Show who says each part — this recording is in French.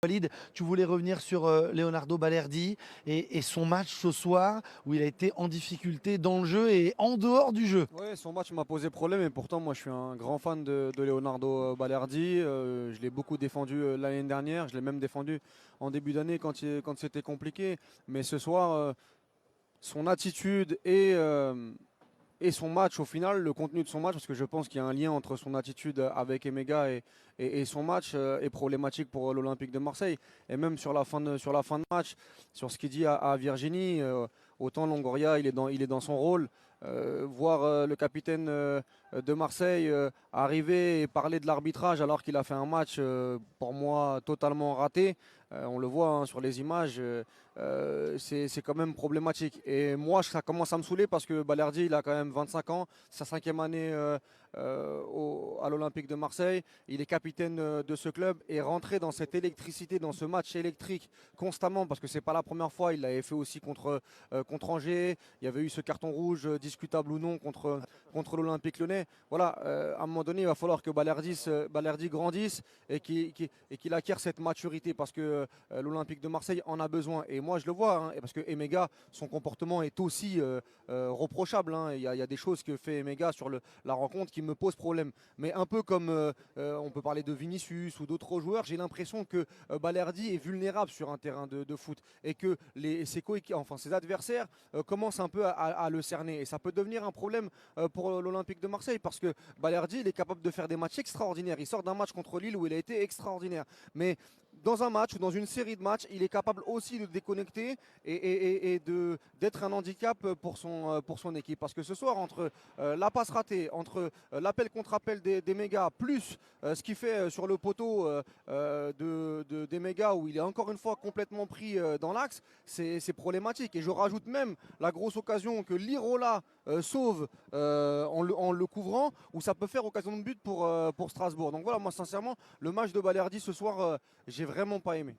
Speaker 1: Walid, tu voulais revenir sur Leonardo Balerdi et son match ce soir où il a été en difficulté dans le jeu et en dehors du jeu.
Speaker 2: Ouais, son match m'a posé problème et pourtant moi je suis un grand fan de Leonardo Balerdi. Je l'ai beaucoup défendu l'année dernière, je l'ai même défendu en début d'année quand c'était compliqué. Mais ce soir, son attitude et son match au final, le contenu de son match, parce que je pense qu'il y a un lien entre son attitude avec Emega et son match est problématique pour l'Olympique de Marseille. Et même sur la fin de match, sur ce qu'il dit à Virginie, autant Longoria, il est dans son rôle. Voir le capitaine de Marseille arriver et parler de l'arbitrage alors qu'il a fait un match pour moi totalement raté. On le voit hein, sur les images, c'est quand même problématique. Et moi, ça commence à me saouler parce que Balerdi, il a quand même 25 ans, sa cinquième année à l'Olympique de Marseille. Il est capitaine de ce club et rentrer dans cette électricité, dans ce match électrique constamment, parce que c'est pas la première fois, il l'avait fait aussi contre Angers. Il y avait eu ce carton rouge, discutable ou non, contre l'Olympique Lyonnais. Voilà, à un moment donné, il va falloir que Balerdi grandisse et qu'il acquiert cette maturité parce que l'Olympique de Marseille en a besoin. Et moi, je le vois, hein, parce que Emega, son comportement est aussi reprochable. Hein. Il y a des choses que fait Emega sur la rencontre qui me posent problème. Mais un peu comme on peut parler de Vinicius ou d'autres joueurs, j'ai l'impression que Balerdi est vulnérable sur un terrain de foot et que ses adversaires commencent un peu à le cerner. Et ça peut devenir un problème pour l'Olympique de Marseille parce que Balerdi, il est capable de faire des matchs extraordinaires. Il sort d'un match contre Lille où il a été extraordinaire. Mais dans un match ou dans une série de matchs, il est capable aussi de déconnecter d'être un handicap pour son équipe. Parce que ce soir, entre la passe ratée, entre l'appel contre appel des mégas, plus ce qu'il fait sur le poteau des mégas où il est encore une fois complètement pris dans l'axe, c'est problématique. Et je rajoute même la grosse occasion que Lirola sauve en le couvrant, où ça peut faire occasion de but pour Strasbourg. Donc voilà, moi sincèrement, le match de Balerdi ce soir, j'ai vraiment pas aimé.